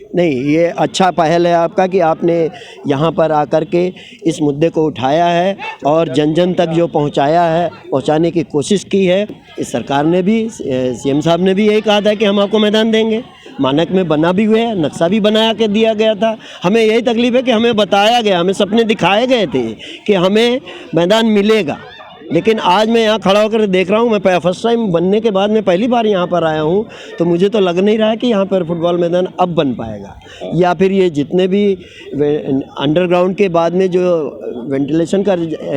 नहीं, ये अच्छा पहल है आपका कि आपने यहाँ पर आकर के इस मुद्दे को उठाया है और जन जन तक जो पहुँचाया है, पहुँचाने की कोशिश की है। इस सरकार ने भी, सीएम साहब ने भी यही कहा था कि हम आपको मैदान देंगे। मानक में बना भी हुआ है, नक्शा भी बना के दिया गया था। हमें यही तकलीफ़ है कि हमें बताया गया, हमें सपने दिखाए गए थे कि हमें मैदान मिलेगा, लेकिन आज मैं यहाँ खड़ा होकर देख रहा हूँ। मैं फर्स्ट टाइम बनने के बाद मैं पहली बार यहाँ पर आया हूँ, तो मुझे तो लग नहीं रहा है कि यहाँ पर फुटबॉल मैदान अब बन पाएगा, या फिर ये जितने भी अंडरग्राउंड के बाद में जो वेंटिलेशन का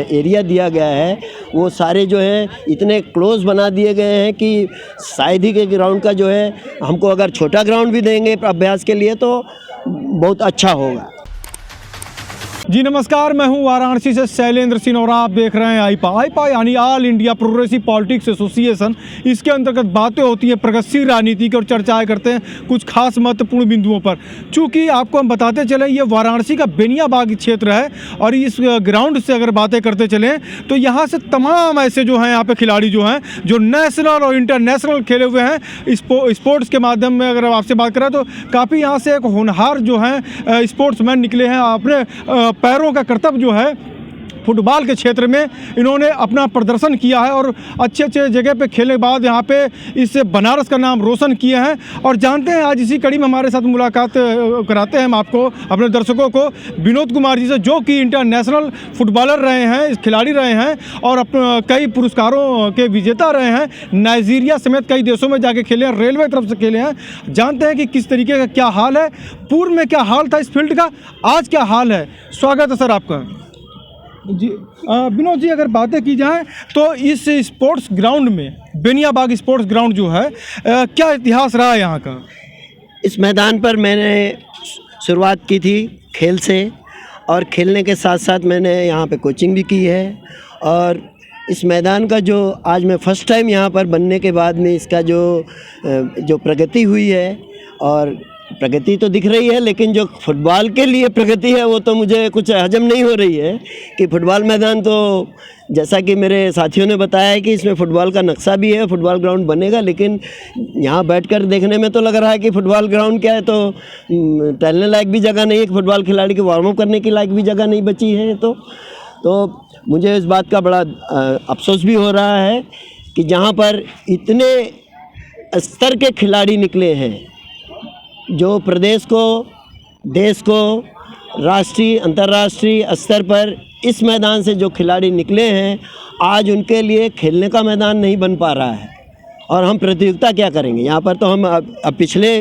एरिया दिया गया है वो सारे जो है इतने क्लोज बना दिए गए हैं कि शायद ही के ग्राउंड का जो है, हमको अगर छोटा ग्राउंड भी देंगे अभ्यास के लिए तो बहुत अच्छा होगा। जी नमस्कार, मैं हूं वाराणसी से शैलेंद्र सिंह और आप देख रहे हैं आईपा यानी all India progressive politics association. इसके अंतर्गत बातें होती हैं प्रगतिशील राजनीति की और चर्चाएं करते हैं कुछ खास महत्वपूर्ण बिंदुओं पर। चूँकि आपको हम बताते चलें ये वाराणसी का बेनियाबाग क्षेत्र है और इस ग्राउंड से अगर बातें करते चलें तो यहाँ से तमाम ऐसे जो हैं यहाँ पर खिलाड़ी जो हैं जो नेशनल और इंटरनेशनल खेले हुए हैं स्पोर्ट्स के माध्यम में। अगर आपसे बात करें तो काफ़ी यहाँ से एक होनहार जो हैं स्पोर्ट्समैन निकले हैं। अपने पैरों का कर्तव्य जो है फुटबॉल के क्षेत्र में इन्होंने अपना प्रदर्शन किया है और अच्छे अच्छे जगह पे खेलने के बाद यहाँ पे इस बनारस का नाम रोशन किए हैं। और जानते हैं आज इसी कड़ी में हमारे साथ मुलाकात कराते हैं हम आपको, अपने दर्शकों को, विनोद कुमार जी से, जो कि इंटरनेशनल फुटबॉलर रहे हैं, खिलाड़ी रहे हैं और कई पुरस्कारों के विजेता रहे हैं। नाइजीरिया समेत कई देशों में जाके खेले हैं, रेलवे तरफ से खेले हैं। जानते हैं कि किस तरीके का क्या हाल है, पूर्व में क्या हाल था इस फील्ड का, आज क्या हाल है। स्वागत है सर आपका। जी विनोद जी, अगर बातें की जाए तो इस स्पोर्ट्स ग्राउंड में, बेनियाबाग स्पोर्ट्स ग्राउंड जो है क्या इतिहास रहा है यहाँ का? इस मैदान पर मैंने शुरुआत की थी खेल से, और खेलने के साथ साथ मैंने यहाँ पे कोचिंग भी की है। और इस मैदान का जो आज मैं फ़र्स्ट टाइम यहाँ पर बनने के बाद में इसका जो प्रगति हुई है, और प्रगति तो दिख रही है, लेकिन जो फुटबॉल के लिए प्रगति है वो तो मुझे कुछ हजम नहीं हो रही है। कि फुटबॉल मैदान तो जैसा कि मेरे साथियों ने बताया है कि इसमें फ़ुटबॉल का नक्शा भी है, फुटबॉल ग्राउंड बनेगा, लेकिन यहाँ बैठकर देखने में तो लग रहा है कि फ़ुटबॉल ग्राउंड क्या है, तो टहलने लायक भी जगह नहीं है, फुटबॉल खिलाड़ी के वार्म अप करने के लायक भी जगह नहीं बची है। तो मुझे इस बात का बड़ा अफसोस भी हो रहा है कि जहाँ पर इतने स्तर के खिलाड़ी निकले हैं, जो प्रदेश को, देश को, राष्ट्रीय अंतर्राष्ट्रीय स्तर पर इस मैदान से जो खिलाड़ी निकले हैं, आज उनके लिए खेलने का मैदान नहीं बन पा रहा है। और हम प्रतियोगिता क्या करेंगे यहाँ पर? तो हम अब पिछले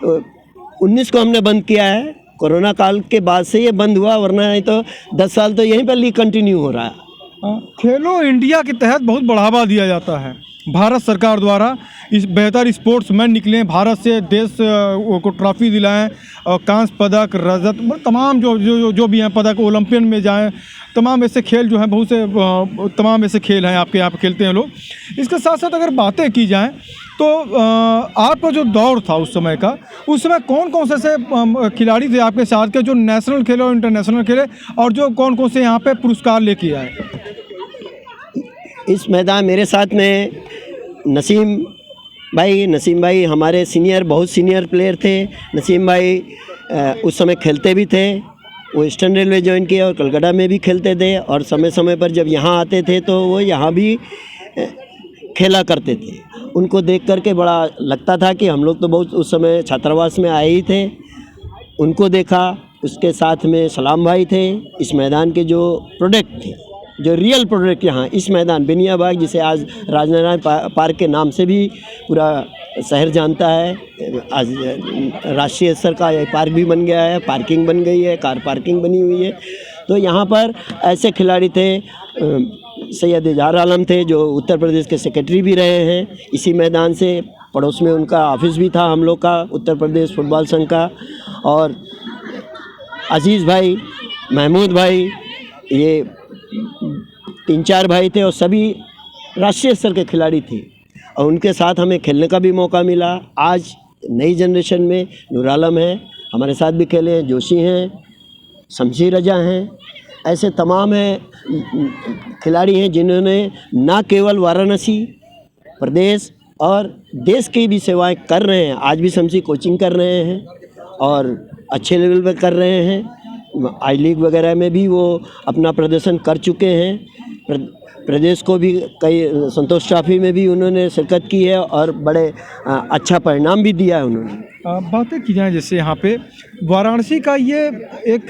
19 को हमने बंद किया है, कोरोना काल के बाद से ये बंद हुआ, वरना नहीं तो 10 साल तो यहीं पर लीग कंटिन्यू हो रहा है। खेलो इंडिया के तहत बहुत बढ़ावा दिया जाता है भारत सरकार द्वारा। इस बेहतर स्पोर्ट्समैन निकले हैं, भारत से देश को ट्रॉफी दिलाएं और कांस्य पदक, रजत, तमाम जो भी हैं पदक, ओलंपियन में जाएं, तमाम ऐसे खेल जो हैं, बहुत से तमाम ऐसे खेल हैं आपके यहाँ पे खेलते हैं लोग। इसके साथ साथ अगर बातें की जाएं तो आपका जो दौर था उस समय का, उस समय कौन कौन से ऐसे खिलाड़ी थे आपके साथ के जो नेशनल खेले और इंटरनेशनल खेले, और जो कौन कौन से यहाँ पे पुरस्कार लेके आए? इस मैदान मेरे साथ में नसीम भाई हमारे सीनियर, बहुत सीनियर प्लेयर थे। नसीम भाई उस समय खेलते भी थे, वो ईस्टर्न रेलवे ज्वाइन किए और कलकत्ता में भी खेलते थे, और समय समय पर जब यहाँ आते थे तो वो यहाँ भी खेला करते थे। उनको देख करके बड़ा लगता था कि हम लोग तो बहुत उस समय छात्रावास में आए ही थे, उनको देखा। उसके साथ में सलाम भाई थे, इस मैदान के जो प्रोडक्ट थे, जो रियल प्रोडक्ट यहाँ इस मैदान बेनियाबाग, जिसे आज राजनारायण पार्क के नाम से भी पूरा शहर जानता है, आज राष्ट्रीय स्तर का यह पार्क भी बन गया है, पार्किंग बन गई है, कार पार्किंग बनी हुई है। तो यहाँ पर ऐसे खिलाड़ी थे, सैयद इजहार आलम थे जो उत्तर प्रदेश के सेक्रेटरी भी रहे हैं इसी मैदान से, पड़ोस में उनका ऑफिस भी था हम लोग का, उत्तर प्रदेश फुटबॉल संघ का। और अजीज़ भाई, महमूद भाई, ये 3-4 भाई थे और सभी राष्ट्रीय स्तर के खिलाड़ी थे, और उनके साथ हमें खेलने का भी मौका मिला। आज नई जनरेशन में नूर आलम है, हमारे साथ भी खेले हैं, जोशी हैं, शमशी रजा हैं, ऐसे तमाम हैं खिलाड़ी हैं जिन्होंने ना केवल वाराणसी प्रदेश और देश की भी सेवाएं कर रहे हैं। आज भी शमशी कोचिंग कर रहे हैं और अच्छे लेवल पे कर रहे हैं। आई लीग वगैरह में भी वो अपना प्रदर्शन कर चुके हैं। प्रदेश को भी कई संतोष ट्रॉफी में भी उन्होंने शिरकत की है और बड़े अच्छा परिणाम भी दिया है उन्होंने। बातें की जाएँ जैसे यहाँ पे वाराणसी का ये एक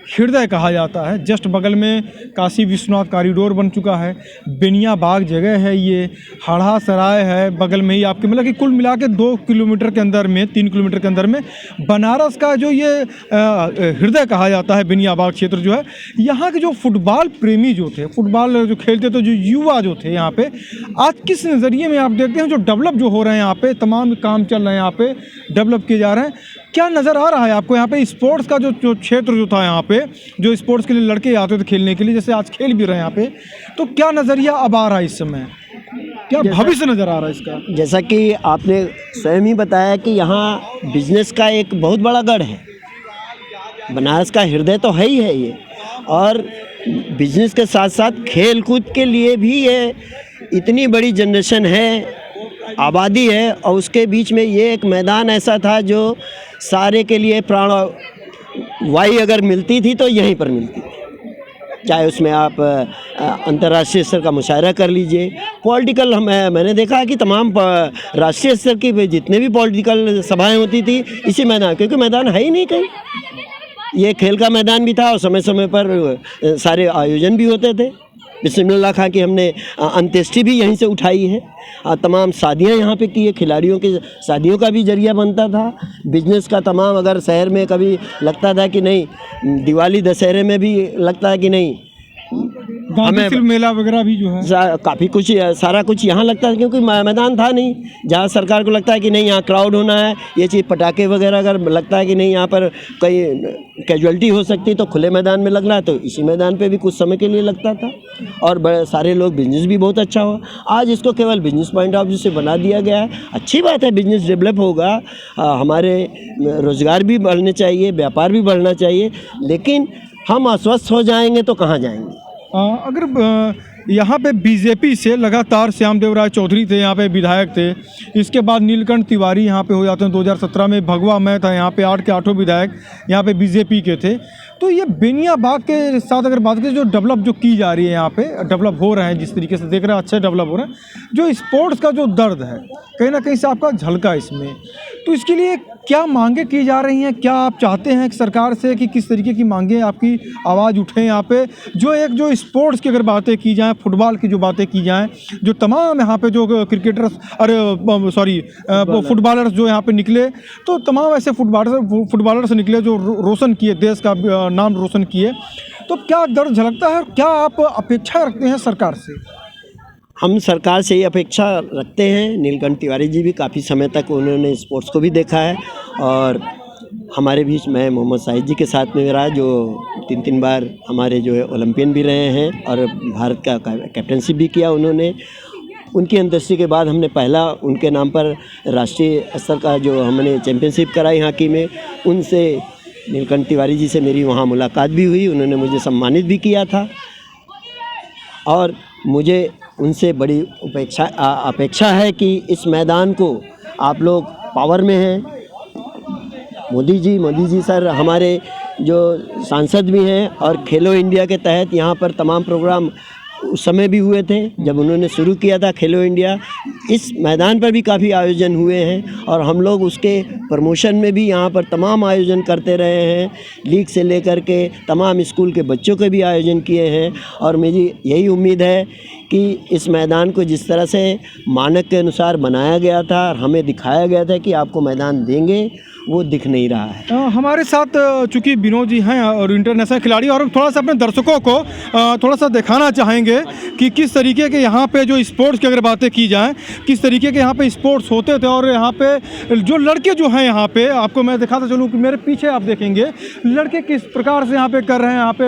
हृदय कहा जाता है, जस्ट बगल में काशी विश्वनाथ कॉरिडोर बन चुका है, बेनिया बाग जगह है, ये हाड़ा सराय है बगल में ही आपके, मतलब कि कुल मिला के 2 किलोमीटर के अंदर में 3 किलोमीटर के अंदर में बनारस का जो ये हृदय कहा जाता है बेनिया बाग क्षेत्र जो है, यहाँ के जो फुटबॉल प्रेमी जो थे, फुटबॉल जो खेलते थे, जो युवा जो थे यहाँ पे, आज किस नज़रिए में आप देखते हैं जो डेवलप जो हो रहे हैं यहाँ पे, तमाम काम चल रहे हैं यहाँ पे, डेवलप किए जा रहे हैं, क्या नज़र आ रहा है आपको यहाँ पे स्पोर्ट्स का जो क्षेत्र जो था यहाँ पे, जो स्पोर्ट्स के लिए लड़के आते थे खेलने के लिए, जैसे आज खेल भी रहे हैं यहाँ पे, तो क्या नज़रिया अब आ रहा है इस समय, क्या भविष्य नज़र आ रहा है इसका? जैसा कि आपने स्वयं ही बताया कि यहाँ बिजनेस का एक बहुत बड़ा गढ़ है, बनारस का हृदय तो है ही है ये, और बिजनेस के साथ साथ खेल कूद के लिए भी ये इतनी बड़ी जनरेशन है, आबादी है, और उसके बीच में ये एक मैदान ऐसा था जो सारे के लिए प्राण वायु अगर मिलती थी तो यहीं पर मिलती थी। चाहे उसमें आप अंतर्राष्ट्रीय स्तर का मुशायरा कर लीजिए, पॉलिटिकल मैंने देखा है कि तमाम राष्ट्रीय स्तर की जितने भी पॉलिटिकल सभाएं होती थी इसी मैदान, क्योंकि मैदान है ही नहीं कहीं। ये खेल का मैदान भी था और समय समय पर सारे आयोजन भी होते थे। बिस्मिल्लाह खां की हमने अंत्येष्टि भी यहीं से उठाई है, तमाम शादियां यहाँ पे की है, खिलाड़ियों की शादियों का भी जरिया बनता था। बिजनेस का तमाम, अगर शहर में कभी लगता था कि नहीं, दिवाली दशहरे में भी लगता है कि नहीं, हमें फिल्म मेला वगैरह भी जो है काफ़ी कुछ, सारा कुछ यहाँ लगता है, क्योंकि मैदान था नहीं। जहाँ सरकार को लगता है कि नहीं यहाँ क्राउड होना है, ये चीज़ पटाखे वगैरह अगर लगता है कि नहीं यहाँ पर कहीं कैजुअलिटी हो सकती है तो खुले मैदान में लग रहा है, तो इसी मैदान पे भी कुछ समय के लिए लगता था, और बड़े सारे लोग, बिजनेस भी बहुत अच्छा हुआ। आज इसको केवल बिजनेस पॉइंट ऑफ व्यू से बना दिया गया है। अच्छी बात है, बिजनेस डेवलप होगा, हमारे रोज़गार भी बढ़ने चाहिए, व्यापार भी बढ़ना चाहिए, लेकिन हम अस्वस्थ हो जाएंगे तो कहाँ जाएंगे। अगर यहाँ पे बीजेपी से लगातार श्यामदेव राय चौधरी थे, यहाँ पे विधायक थे, इसके बाद नीलकंठ तिवारी यहाँ पे हो जाते हैं 2017 में, भगवा मैं था यहाँ पे, 8 के 8 विधायक यहाँ पे बीजेपी के थे। तो ये बेनिया बाग के साथ अगर बात करें, जो डेवलप जो की जा रही है यहाँ पे, डेवलप हो रहे हैं जिस तरीके से देख रहे हैं, अच्छे डेवलप हो रहे हैं, जो स्पोर्ट्स का जो दर्द है कहीं ना कहीं से आपका झलका इसमें, तो इसके लिए क्या मांगे की जा रही हैं, क्या आप चाहते हैं कि सरकार से कि किस तरीके की मांगे आपकी आवाज़ उठे यहाँ पे, जो स्पोर्ट्स की अगर बातें की जाएँ, फुटबॉल की जो बातें की जाएँ, जो तमाम यहाँ पे जो क्रिकेटर्स, फुटबॉलर्स जो यहाँ पे निकले, तो तमाम ऐसे फुटबॉलर्स निकले जो रोशन किए, देश का नाम रोशन किए, तो क्या दर्द झलकता है, क्या आप अपेक्षा रखते हैं सरकार से? हम सरकार से ये अपेक्षा रखते हैं। नीलकंठ तिवारी जी भी काफ़ी समय तक उन्होंने स्पोर्ट्स को भी देखा है, और हमारे बीच में मोहम्मद साहिद जी के साथ में रहा, जो 3 बार हमारे जो है ओलंपियन भी रहे हैं और भारत का कैप्टनशिप भी किया उन्होंने। उनकी अंत्येष्टि के बाद हमने पहला उनके नाम पर राष्ट्रीय स्तर का जो हमने चैम्पियनशिप कराई हॉकी में, उनसे नीलकंठ तिवारी जी से मेरी वहाँ मुलाकात भी हुई, उन्होंने मुझे सम्मानित भी किया था, और मुझे उनसे बड़ी अपेक्षा है कि इस मैदान को आप लोग पावर में हैं। मोदी जी सर हमारे जो सांसद भी हैं, और खेलो इंडिया के तहत यहाँ पर तमाम प्रोग्राम उस समय भी हुए थे जब उन्होंने शुरू किया था खेलो इंडिया। इस मैदान पर भी काफ़ी आयोजन हुए हैं, और हम लोग उसके प्रमोशन में भी यहाँ पर तमाम आयोजन करते रहे हैं, लीग से लेकर के तमाम स्कूल के बच्चों के भी आयोजन किए हैं। और मेरी यही उम्मीद है कि इस मैदान को जिस तरह से मानक के अनुसार बनाया गया था और हमें दिखाया गया था कि आपको मैदान देंगे, वो दिख नहीं रहा है। हमारे साथ चूँकि विनोद जी हैं और इंटरनेशनल खिलाड़ी, और हम थोड़ा सा अपने दर्शकों को थोड़ा सा दिखाना चाहेंगे कि किस तरीके के यहाँ पे जो स्पोर्ट्स की अगर बातें की जाएँ, किस तरीके के यहाँ पे स्पोर्ट्स होते थे, और यहाँ पे जो लड़के जो हैं यहाँ पे, आपको मैं दिखाता चलूँ कि मेरे पीछे आप देखेंगे लड़के किस प्रकार से यहाँ पे कर रहे हैं। यहाँ पे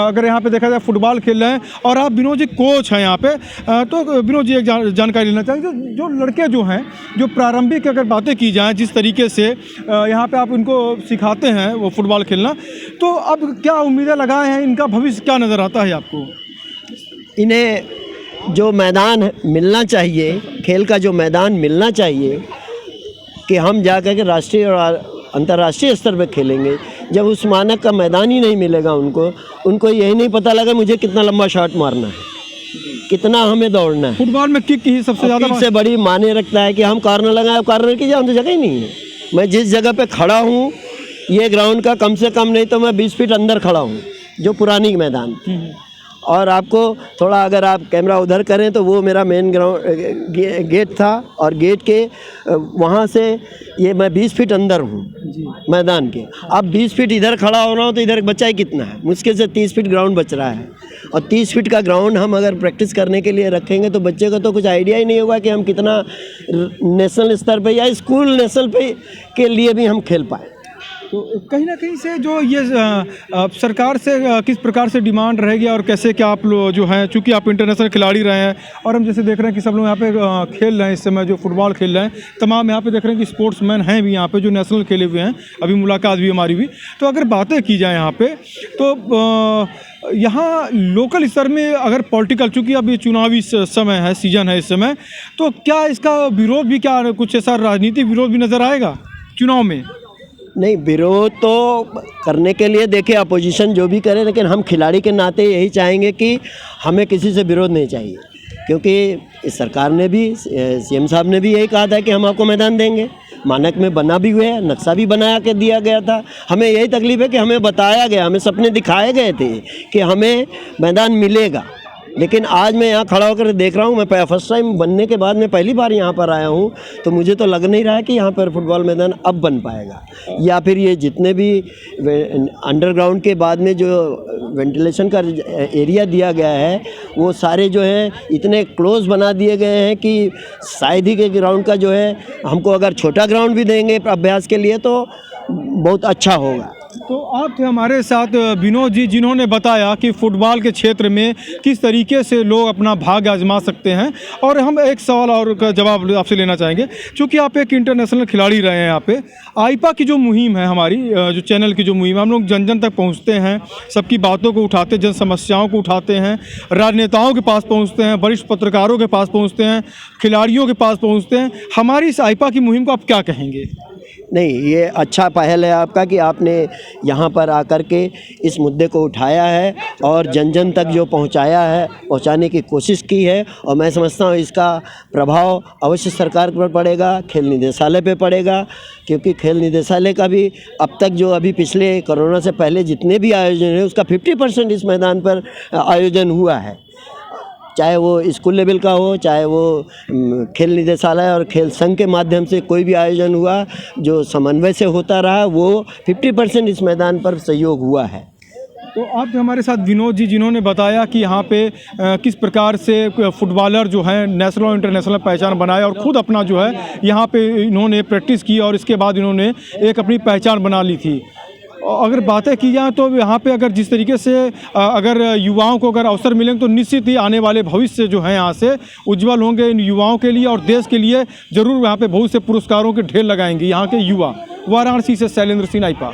अगर यहाँ पे देखा जाए फुटबॉल खेल रहे हैं, और आप विनोद जी कोच हैं यहाँ पे, तो विनोद जी एक जानकारी लेना चाहेंगे, जो लड़के जो हैं, जो प्रारंभिक अगर बातें की जाएँ, जिस तरीके से यहाँ पे आप इनको सिखाते हैं वो फुटबॉल खेलना, तो अब क्या उम्मीदें लगाए हैं, इनका भविष्य क्या नज़र आता है आपको? इन्हें जो मैदान मिलना चाहिए, खेल का जो मैदान मिलना चाहिए, कि हम जा कर के राष्ट्रीय और अंतर्राष्ट्रीय स्तर पे खेलेंगे। जब उस मानक का मैदान ही नहीं मिलेगा उनको यही नहीं पता लगा मुझे कितना लंबा शॉट मारना है, कितना हमें दौड़ना है। फुटबॉल में किक ही सबसे ज़्यादा से बड़ी माने रखता है कि हम कॉर्नर लगाए, कॉर्नर की जगह ही नहीं है। मैं जिस जगह पे खड़ा हूँ ये ग्राउंड का कम से कम नहीं तो मैं 20 फीट अंदर खड़ा हूँ, जो पुरानी मैदान थी। और आपको थोड़ा अगर आप कैमरा उधर करें तो वो मेरा मेन ग्राउंड गेट था, और गेट के वहाँ से ये मैं 20 फीट अंदर हूँ मैदान के। अब 20 फीट इधर खड़ा हो रहा हूँ तो इधर बचा ही कितना है, मुश्किल से 30 फीट ग्राउंड बच रहा है। और 30 फीट का ग्राउंड हम अगर प्रैक्टिस करने के लिए रखेंगे तो बच्चे को तो कुछ आइडिया ही नहीं होगा कि हम कितना नेशनल स्तर पे या स्कूल नेशनल पे के लिए भी हम खेल पाए। तो कहीं ना कहीं से जो ये सरकार से किस प्रकार से डिमांड रहेगी और कैसे क्या आप लोग जो हैं, चूँकि आप इंटरनेशनल खिलाड़ी रहे हैं और हम जैसे देख रहे हैं कि सब लोग यहाँ पे खेल रहे हैं इस समय, जो फुटबॉल खेल रहे हैं, तमाम यहाँ पे देख रहे हैं कि स्पोर्ट्समैन हैं भी यहाँ पे जो नेशनल खेले हुए हैं, अभी मुलाकात भी हमारी भी। तो अगर बातें की जाए यहाँ पे तो यहाँ लोकल स्तर में अगर पॉलिटिकल, चूँकि अब ये चुनावी समय है, सीजन है इस समय, तो क्या इसका विरोध भी, क्या कुछ ऐसा राजनीतिक विरोध भी नज़र आएगा चुनाव में? नहीं, विरोध तो करने के लिए देखिए अपोजिशन जो भी करे, लेकिन हम खिलाड़ी के नाते यही चाहेंगे कि हमें किसी से विरोध नहीं चाहिए, क्योंकि इस सरकार ने भी, सीएम साहब ने भी यही कहा था कि हम आपको मैदान देंगे। मानक में बना भी हुआ है, नक्शा भी बना के दिया गया था। हमें यही तकलीफ है कि हमें बताया गया, हमें सपने दिखाए गए थे कि हमें मैदान मिलेगा, लेकिन आज मैं यहाँ खड़ा होकर देख रहा हूँ, मैं फर्स्ट टाइम बनने के बाद मैं पहली बार यहाँ पर आया हूँ, तो मुझे तो लग नहीं रहा है कि यहाँ पर फुटबॉल मैदान अब बन पाएगा, या फिर ये जितने भी अंडरग्राउंड के बाद में जो वेंटिलेशन का एरिया दिया गया है वो सारे जो है इतने क्लोज बना दिए गए हैं कि शायद ही के ग्राउंड का जो है, हमको अगर छोटा ग्राउंड भी देंगे अभ्यास के लिए तो बहुत अच्छा होगा। तो आप थे हमारे साथ विनोद जी, जिन्होंने बताया कि फ़ुटबॉल के क्षेत्र में किस तरीके से लोग अपना भाग्य आजमा सकते हैं। और हम एक सवाल और का जवाब आपसे लेना चाहेंगे, क्योंकि आप एक इंटरनेशनल खिलाड़ी रहे हैं। यहाँ पे आईपा की जो मुहिम है, हमारी जो चैनल की जो मुहिम है, हम लोग जन जन तक पहुँचते हैं, सबकी बातों को उठाते, जन समस्याओं को उठाते हैं, राजनेताओं के पास पहुँचते हैं, वरिष्ठ पत्रकारों के पास पहुँचते हैं, खिलाड़ियों के पास पहुँचते हैं। हमारी इस आईपा की मुहिम को आप क्या कहेंगे? नहीं, ये अच्छा पहल है आपका कि आपने यहाँ पर आकर के इस मुद्दे को उठाया है और जन जन तक जो पहुँचाया है, पहुँचाने की कोशिश की है। और मैं समझता हूँ इसका प्रभाव अवश्य सरकार पर पड़ेगा, खेल निदेशालय पे पड़ेगा, क्योंकि खेल निदेशालय का भी अब तक जो अभी पिछले कोरोना से पहले जितने भी आयोजन है उसका 50% इस मैदान पर आयोजन हुआ है, चाहे वो स्कूल लेवल का हो, चाहे वो खेल निदेशालय और खेल संघ के माध्यम से कोई भी आयोजन हुआ जो समन्वय से होता रहा, वो 50% इस मैदान पर सहयोग हुआ है। तो आप हमारे साथ विनोद जी, जिन्होंने बताया कि यहाँ पे किस प्रकार से फुटबॉलर जो हैं नेशनल और इंटरनेशनल पहचान बनाए, और ख़ुद अपना जो है यहाँ पे इन्होंने प्रैक्टिस की और इसके बाद इन्होंने एक अपनी पहचान बना ली थी। अगर बातें की जाए तो यहाँ पे अगर जिस तरीके से अगर युवाओं को अगर अवसर मिलेंगे तो निश्चित ही आने वाले भविष्य जो हैं यहाँ से उज्जवल होंगे इन युवाओं के लिए, और देश के लिए ज़रूर यहाँ पे बहुत से पुरस्कारों के ढेर लगाएंगे यहाँ के युवा। वाराणसी से शैलेंद्र सिंह, आईपा।